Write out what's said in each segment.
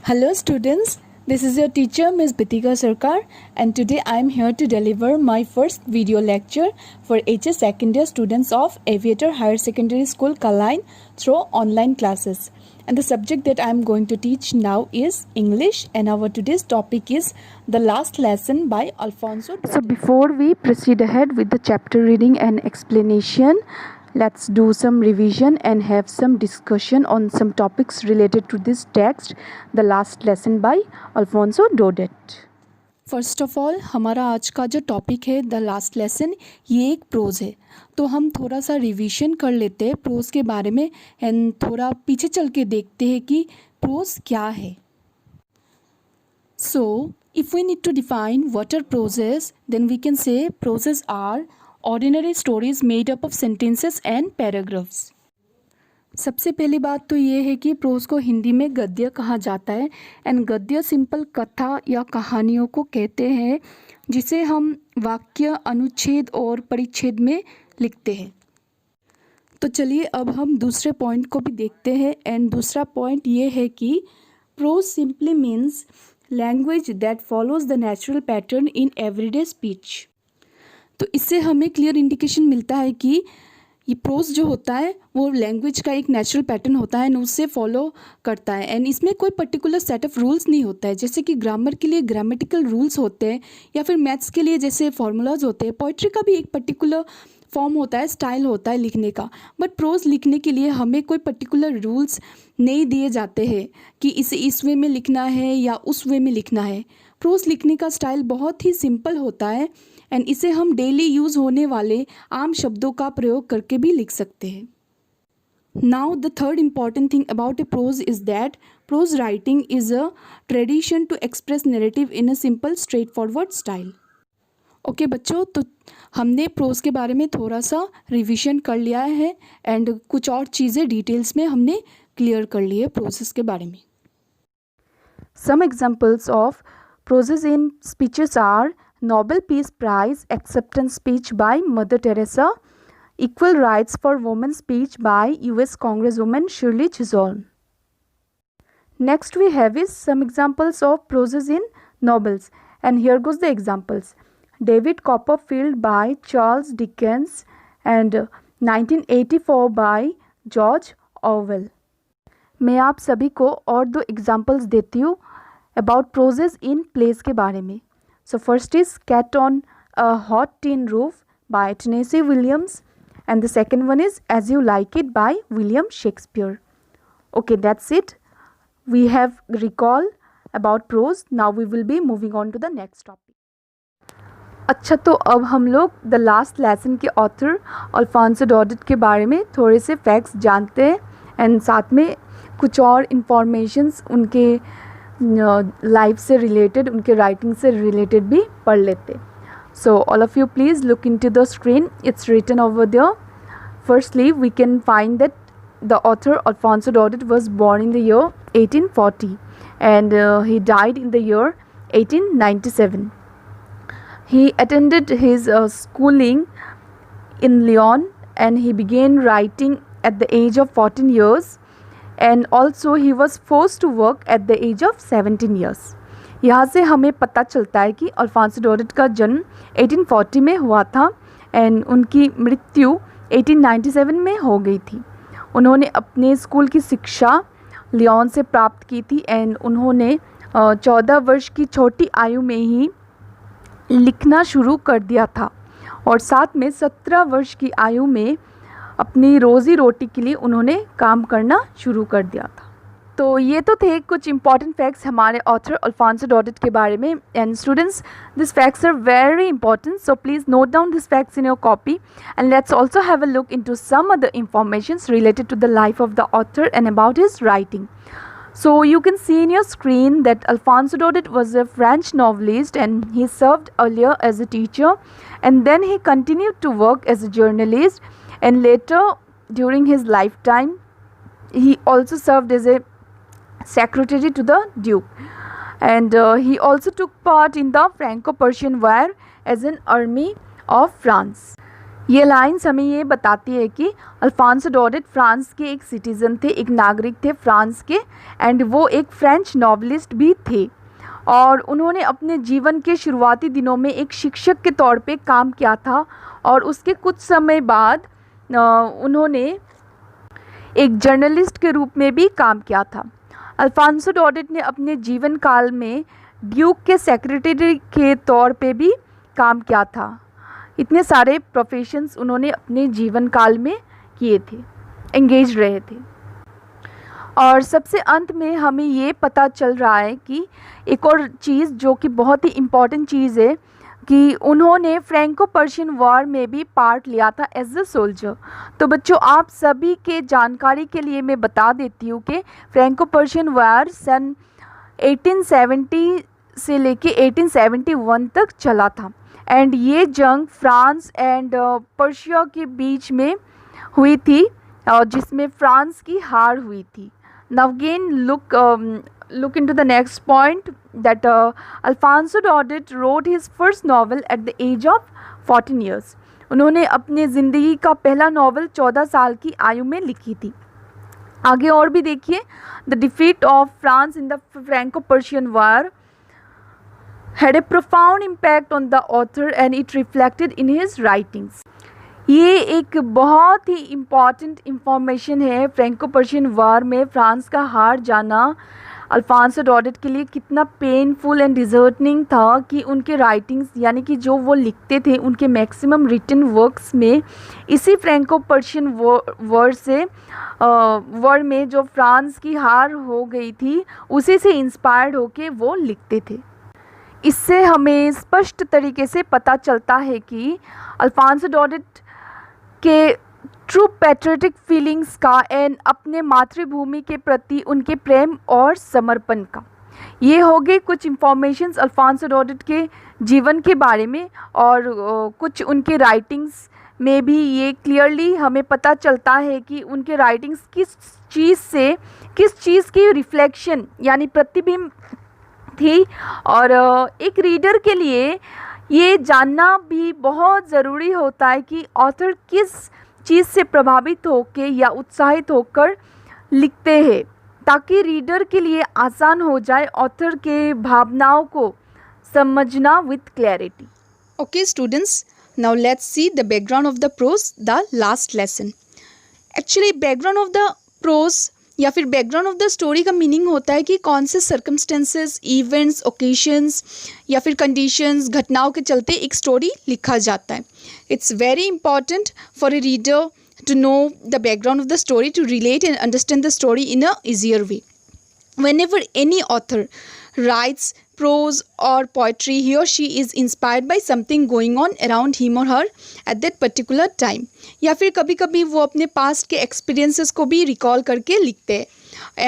Hello students, this is your teacher Ms. Bitika Sarkar and today I am here to deliver my first video lecture for HS second year students of Aviator Higher Secondary School Kaline through online classes. And the subject that I am going to teach now is English, and our today's topic is The Last Lesson by Alfonso Daudet. So before we proceed ahead with the chapter reading and explanation, let's do some revision and have some discussion on some topics related to this text, The Last Lesson by Alfonso Daudet. First of all हमारा आज का जो topic है the last lesson, ये एक pros है, तो हम थोड़ा सा रिवीजन कर लेते हैं प्रोज के बारे में एंड थोड़ा पीछे चल के देखते हैं कि प्रोज क्या है. So if we need to define what are proses, then we can say proses are ordinary stories made up of sentences and paragraphs. सबसे पहली बात तो ये है कि प्रोज को हिंदी में गद्य कहा जाता है एंड गद्य सिंपल कथा या कहानियों को कहते हैं जिसे हम वाक्य, अनुच्छेद और परिच्छेद में लिखते हैं. तो चलिए अब हम दूसरे पॉइंट को भी देखते हैं एंड दूसरा पॉइंट ये है कि prose simply means language that follows the natural pattern in everyday speech. तो इससे हमें क्लियर इंडिकेशन मिलता है कि ये प्रोज जो होता है वो लैंग्वेज का एक नेचुरल पैटर्न होता है एंड उससे फॉलो करता है एंड इसमें कोई पर्टिकुलर सेट ऑफ रूल्स नहीं होता है. जैसे कि ग्रामर के लिए ग्रामेटिकल रूल्स होते हैं या फिर मैथ्स के लिए जैसे फार्मूलाज होते हैं, पोइट्री का भी एक पर्टिकुलर फॉर्म होता है, स्टाइल होता है लिखने का. बट प्रोज लिखने के लिए हमें कोई पर्टिकुलर रूल्स नहीं दिए जाते हैं कि इसे इस वे में लिखना है या उस वे में लिखना है. प्रोज लिखने का स्टाइल बहुत ही सिंपल होता है एंड इसे हम डेली यूज़ होने वाले आम शब्दों का प्रयोग करके भी लिख सकते हैं. Now the third important thing about a prose is that prose writing is a tradition to express narrative in a simple straightforward style. Okay बच्चों, तो हमने प्रोज के बारे में थोड़ा सा रिवीजन कर लिया है एंड कुछ और चीज़ें डिटेल्स में हमने क्लियर कर ली है प्रोसेस के बारे में. Some examples of proses in speeches are Nobel Peace Prize acceptance speech by Mother Teresa, Equal Rights for Women speech by US Congresswoman Shirley Chisholm. Next we have is some examples of proses in novels, and here goes the examples. David Copperfield by Charles Dickens and 1984 by George Orwell. मैं आप सभी को और दो examples देती हूँ about प्रोजेस in place के बारे में. So first is Cat on a Hot Tin Roof by Tennessee Williams, and the second one is As You Like It by William Shakespeare. Okay, that's it. We have recall about prose. Now we will be moving on to the next topic. अच्छा, तो अब हम लोग the last lesson के author Alphonse Daudet के बारे में थोड़े से फैक्ट्स जानते हैं एंड साथ में कुछ और इंफॉर्मेशंस उनके लाइफ से रिलेटेड, उनके राइटिंग से रिलेटेड भी पढ़ लेते. So all of you please look into the screen, it's written over there. Firstly we can find that the author Alphonse Daudet was born in the year 1840 and he died in the year 1897. He attended his schooling in Lyon and he began writing at the age of 14 years. And also he was forced to work at the age of 17 years. यहाँ से हमें पता चलता है कि Alfonso डॉडेट का जन्म 1840 में हुआ था एंड उनकी मृत्यु 1897 में हो गई थी. उन्होंने अपने स्कूल की शिक्षा लियोन से प्राप्त की थी एंड उन्होंने 14 वर्ष की छोटी आयु में ही लिखना शुरू कर दिया था और साथ में 17 वर्ष की आयु में अपनी रोज़ी रोटी के लिए उन्होंने काम करना शुरू कर दिया था. तो ये तो थे कुछ इंपॉर्टेंट फैक्ट्स हमारे ऑथर अल्फोंसो डॉडेट के बारे में. And students, this facts are very important, so please note down this facts in your copy and let's also have a look into some other informations related to the life of the author and about his writing. So you can see in your screen that Alfonso Daudet was a French novelist and he served earlier as a teacher and then he continued to work as a journalist, and later during his lifetime he also served as a secretary to the Duke, and he also took part in the Franco-Persian War as an army of France. ये lines हमें ये बताती है कि Alphonso डॉडेट France के एक citizen थे, एक नागरिक थे फ्रांस के, एंड वो एक फ्रेंच नॉवलिस्ट भी थे। और उन्होंने अपने जीवन के शुरुआती दिनों में एक शिक्षक के तौर पे काम किया था, और उसके कुछ समय बाद उन्होंने एक जर्नलिस्ट के रूप में भी काम किया था। अल्फांसो डॉडेट ने अपने जीवन काल में ड्यूक के सेक्रेटरी के तौर पे भी काम किया था। इतने सारे प्रोफेशंस उन्होंने अपने जीवन काल में किए थे, एंगेज रहे थे। और सबसे अंत में हमें ये पता चल रहा है कि एक और चीज़ जो कि बहुत ही इम्पॉर्टेंट चीज़ है कि उन्होंने फ्रैंको पर्शियन वॉर में भी पार्ट लिया था एज अ सोल्जर। तो बच्चों, आप सभी के जानकारी के लिए मैं बता देती हूँ कि फ्रैंको पर्शियन वॉर सन 1870 से लेके 1871 तक चला था, एंड ये जंग फ्रांस एंड पर्शिया के बीच में हुई थी, जिसमें फ्रांस की हार हुई थी। Now again look into the next point that Alfonso Daudet wrote his first novel at the age of 14 years. उन्होंने अपने ज़िंदगी का पहला नॉवल 14 साल की आयु में लिखी थी। आगे और भी देखिए, The defeat of France in the Franco-Persian War had a profound impact on the author and it reflected in his writings. ये एक बहुत ही इम्पॉर्टेंट इंफॉर्मेशन है। फ्रैंको पर्शियन वार में फ्रांस का हार जाना अल्फांसो डॉडेट के लिए कितना पेनफुल एंड डिजर्टनिंग था कि उनके राइटिंग्स, यानी कि जो वो लिखते थे, उनके मैक्सिमम रिटन वर्क्स में इसी फ्रैंको पर्शियन वॉर में जो फ्रांस की हार हो गई थी, उसी से इंस्पायर्ड होके वो लिखते थे। इससे हमें स्पष्ट तरीके से पता चलता है कि अल्फांसो डॉडेट के ट्रू पैट्रियोटिक फीलिंग्स का एंड अपने मातृभूमि के प्रति उनके प्रेम और समर्पण का। ये हो गए कुछ इंफॉर्मेशंस अल्फांसो डॉडेट के जीवन के बारे में, और कुछ उनके राइटिंग्स में भी ये क्लियरली हमें पता चलता है कि उनके राइटिंग्स किस चीज़ की रिफ्लेक्शन यानी प्रतिबिंब थी। और एक रीडर के लिए ये जानना भी बहुत ज़रूरी होता है कि ऑथर किस चीज़ से प्रभावित होकर या उत्साहित होकर लिखते हैं, ताकि रीडर के लिए आसान हो जाए ऑथर के भावनाओं को समझना with clarity. Okay students, now let's see the background of the prose, the last lesson. Actually background of the prose या फिर बैकग्राउंड ऑफ द स्टोरी का मीनिंग होता है कि कौन से सर्कमस्टेंसेस, इवेंट्स, ओकेशंस या फिर कंडीशंस, घटनाओं के चलते एक स्टोरी लिखा जाता है। It's very important for a reader to know the background of the story to relate and understand the story in a easier way. Whenever any author writes prose or poetry, he or she is inspired by something going on around him or her at that particular time. या फिर कभी कभी वो अपने past के experiences को भी recall करके लिखते हैं,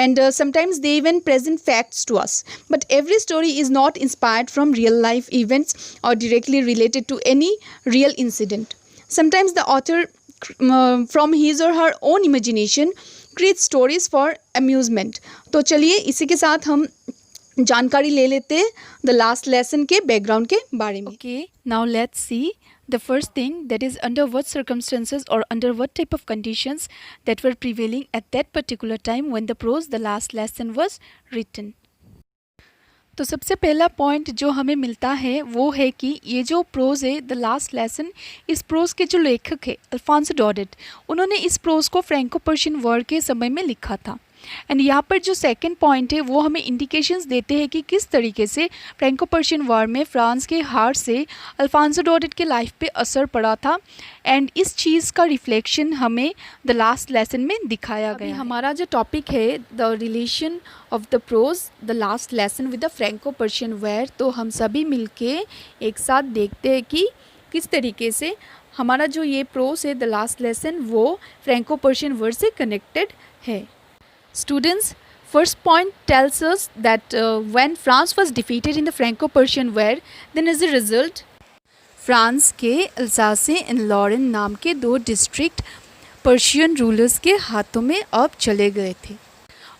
and sometimes they even present facts to us. But every story is not inspired from real life events or directly related to any real incident. Sometimes the author from his or her own imagination create stories for amusement. तो चलिए इसी के साथ हम जानकारी ले लेते हैं द लास्ट लेसन के बैकग्राउंड के बारे में। Okay, now let's see the first thing, that is under what circumstances or under what type of conditions that were prevailing at that particular time when the prose, the last lesson, was written. तो सबसे पहला point जो हमें मिलता है वो है कि ये जो प्रोज है द लास्ट लेसन, इस प्रोज के जो लेखक है अल्फांसो डॉडेट, उन्होंने इस प्रोज को फ्रैंको पर्शियन वॉर के समय में लिखा था। एंड यहाँ पर जो सेकंड पॉइंट है वो हमें इंडिकेशंस देते हैं कि किस तरीके से फ्रैंको पर्शियन वॉर में फ्रांस के हार से अल्फांसो डॉडेट के लाइफ पे असर पड़ा था, एंड इस चीज़ का रिफ्लेक्शन हमें द लास्ट लेसन में दिखाया गया। हमारा जो टॉपिक है the relation of the prose the last lesson with the Franco Persian war, तो हम सभी मिलके एक साथ देखते हैं कि किस तरीके से हमारा जो ये प्रोज है द लास्ट लेसन वो फ्रैंको पर्शियन वॉर से कनेक्टेड है। Students, first point tells us that when France was defeated in the Franco-Persian War, then as a result, France के अल्सासे एंड लॉरेन नाम के 2 डिस्ट्रिक्ट पर्शियन रूलर्स के हाथों में अब चले गए थे,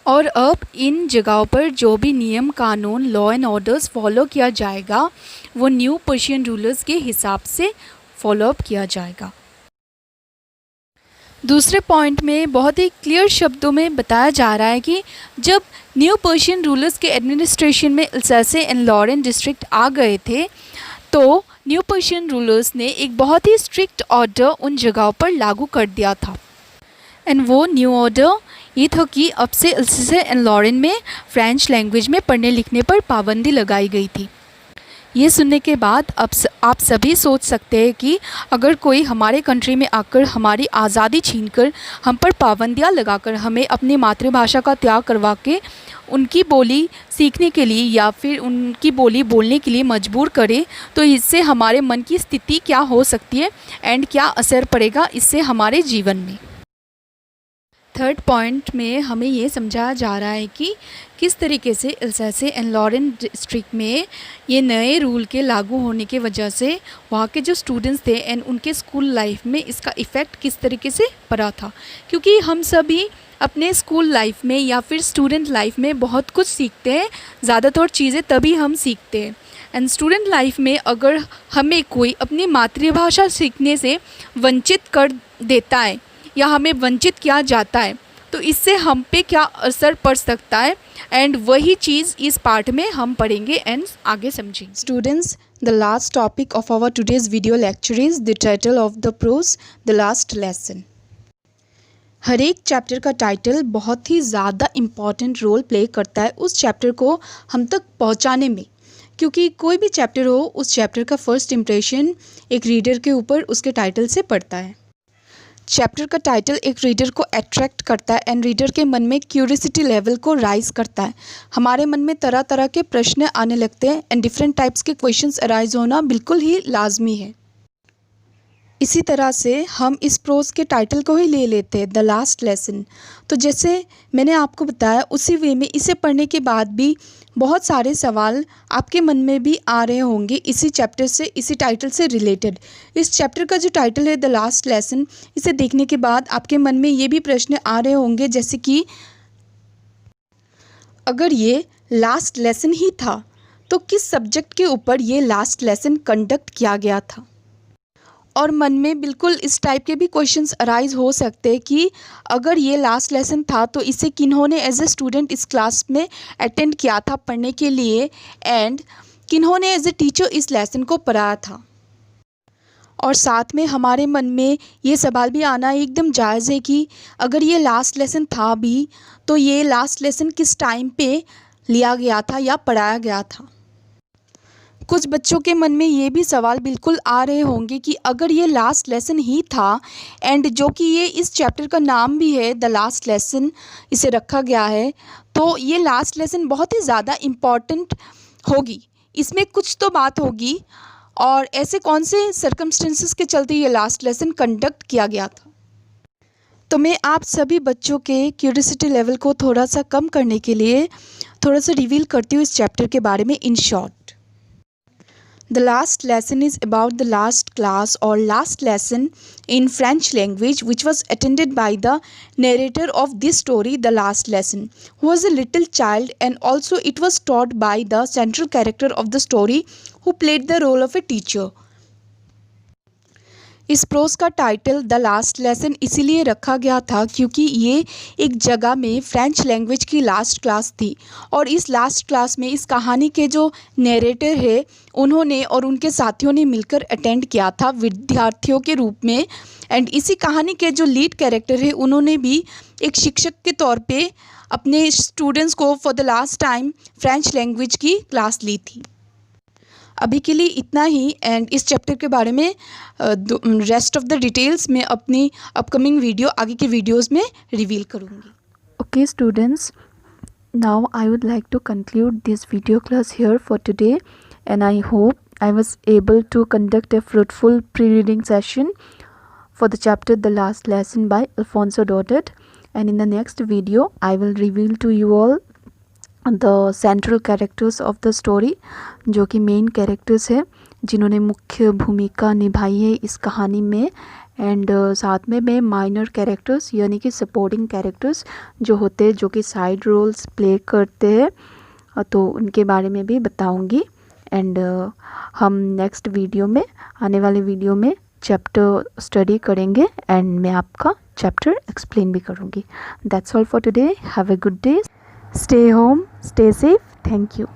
और अब इन जगहों पर जो भी नियम कानून, लॉ एंड ऑर्डर्स फॉलो किया जाएगा वो न्यू पर्शियन रूलर्स के हिसाब से फॉलो अप किया जाएगा। दूसरे पॉइंट में बहुत ही क्लियर शब्दों में बताया जा रहा है कि जब न्यू पर्शियन रूलर्स के एडमिनिस्ट्रेशन में अल्सासे एंड लॉरेन डिस्ट्रिक्ट आ गए थे तो न्यू पर्शियन रूलर्स ने एक बहुत ही स्ट्रिक्ट ऑर्डर उन जगहों पर लागू कर दिया था। एंड वो न्यू ऑर्डर ये था कि अब से अल्सासे एंड लॉरेन में फ्रेंच लैंग्वेज में पढ़ने लिखने पर पाबंदी लगाई गई थी। ये सुनने के बाद अब आप सभी सोच सकते हैं कि अगर कोई हमारे कंट्री में आकर हमारी आज़ादी छीनकर हम पर पाबंदियाँ लगाकर हमें अपनी मातृभाषा का त्याग करवा के उनकी बोली सीखने के लिए या फिर उनकी बोली बोलने के लिए मजबूर करे तो इससे हमारे मन की स्थिति क्या हो सकती है एंड क्या असर पड़ेगा इससे हमारे जीवन में। थर्ड पॉइंट में हमें ये समझाया जा रहा है कि किस तरीके से अल्सासे एंड लॉरेन डिस्ट्रिक्ट में ये नए रूल के लागू होने की वजह से वहाँ के जो स्टूडेंट्स थे एंड उनके स्कूल लाइफ में इसका इफ़ेक्ट किस तरीके से पड़ा था। क्योंकि हम सभी अपने स्कूल लाइफ में या फिर स्टूडेंट लाइफ में बहुत कुछ सीखते हैं, ज़्यादातर चीज़ें तभी हम सीखते हैं। एंड स्टूडेंट लाइफ में अगर हमें कोई अपनी मातृभाषा सीखने से वंचित कर देता है या हमें वंचित किया जाता है तो इससे हम पे क्या असर पड़ सकता है एंड वही चीज़ इस पार्ट में हम पढ़ेंगे एंड आगे समझेंगे। Students, the last topic of our today's video lecture is the title of the prose, the last lesson. हर एक चैप्टर का टाइटल बहुत ही ज़्यादा इम्पॉर्टेंट रोल प्ले करता है उस चैप्टर को हम तक पहुंचाने में, क्योंकि कोई भी चैप्टर हो उस चैप्टर का फर्स्ट इम्प्रेशन एक रीडर के ऊपर उसके टाइटल से पड़ता है। चैप्टर का टाइटल एक रीडर को अट्रैक्ट करता है एंड रीडर के मन में क्यूरियोसिटी लेवल को राइज करता है। हमारे मन में तरह तरह के प्रश्न आने लगते हैं एंड डिफरेंट टाइप्स के क्वेश्चंस अराइज होना बिल्कुल ही लाजमी है। इसी तरह से हम इस प्रोज के टाइटल को ही ले लेते हैं, द लास्ट लेसन। तो जैसे मैंने आपको बताया उसी वे में इसे पढ़ने के बाद भी बहुत सारे सवाल आपके मन में भी आ रहे होंगे इसी चैप्टर से, इसी टाइटल से रिलेटेड। इस चैप्टर का जो टाइटल है द लास्ट लेसन, इसे देखने के बाद आपके मन में ये भी प्रश्न आ रहे होंगे जैसे कि अगर ये लास्ट लेसन ही था तो किस सब्जेक्ट के ऊपर ये लास्ट लेसन कंडक्ट किया गया था। और मन में बिल्कुल इस टाइप के भी क्वेश्चंस अराइज हो सकते हैं कि अगर ये लास्ट लेसन था तो इसे किन्होंने एज ए स्टूडेंट इस क्लास में अटेंड किया था पढ़ने के लिए एंड किन्होंने एज ए टीचर इस लेसन को पढ़ाया था। और साथ में हमारे मन में ये सवाल भी आना एकदम जायज़ है कि अगर ये लास्ट लेसन था भी तो ये लास्ट लेसन किस टाइम पे लिया गया था या पढ़ाया गया था। कुछ बच्चों के मन में ये भी सवाल बिल्कुल आ रहे होंगे कि अगर ये लास्ट लेसन ही था एंड जो कि ये इस चैप्टर का नाम भी है द लास्ट लेसन इसे रखा गया है, तो ये लास्ट लेसन बहुत ही ज़्यादा इम्पॉर्टेंट होगी, इसमें कुछ तो बात होगी और ऐसे कौन से सर्कमस्टेंसेस के चलते ये लास्ट लेसन कंडक्ट किया गया था। तो मैं आप सभी बच्चों के क्यूरियोसिटी लेवल को थोड़ा सा कम करने के लिए थोड़ा सा रिवील करती हूँ इस चैप्टर के बारे में in short. The last lesson is about the last class or last lesson in French language which was attended by the narrator of this story, The Last Lesson, who was a little child, and also it was taught by the central character of the story who played the role of a teacher. इस pros का title the last lesson इसीलिए रखा गया था क्योंकि ये एक जगह में फ्रेंच लैंग्वेज की लास्ट क्लास थी और इस लास्ट क्लास में इस कहानी के जो नरेटर है उन्होंने और उनके साथियों ने मिलकर अटेंड किया था विद्यार्थियों के रूप में। एंड इसी कहानी के जो लीड कैरेक्टर है उन्होंने भी एक शिक्षक के तौर पे अपने स्टूडेंट्स को for the last time French language की क्लास ली थी। अभी के लिए इतना ही एंड इस चैप्टर के बारे में रेस्ट ऑफ द डिटेल्स मैं अपनी अपकमिंग वीडियो आगे के वीडियोस में रिवील करूँगी। Okay students, now I would like to conclude this video class here for today, and I hope I was able to conduct a fruitful pre-reading session for the chapter The Last Lesson by Alfonso Daudet, and in the next video I will reveal to you all the central characters of the story, जो कि main characters है जिन्होंने मुख्य भूमिका निभाई है इस कहानी में, एंड साथ में मैं माइनर कैरेक्टर्स यानी कि सपोर्टिंग कैरेक्टर्स जो होते हैं जो कि साइड रोल्स प्ले करते हैं तो उनके बारे में भी बताऊंगी। एंड हम नेक्स्ट वीडियो में आने वाले वीडियो में चैप्टर स्टडी करेंगे एंड मैं आपका चैप्टर एक्सप्लेन भी करूँगी. That's all for today. Have a good day. Stay home, stay safe. Thank you.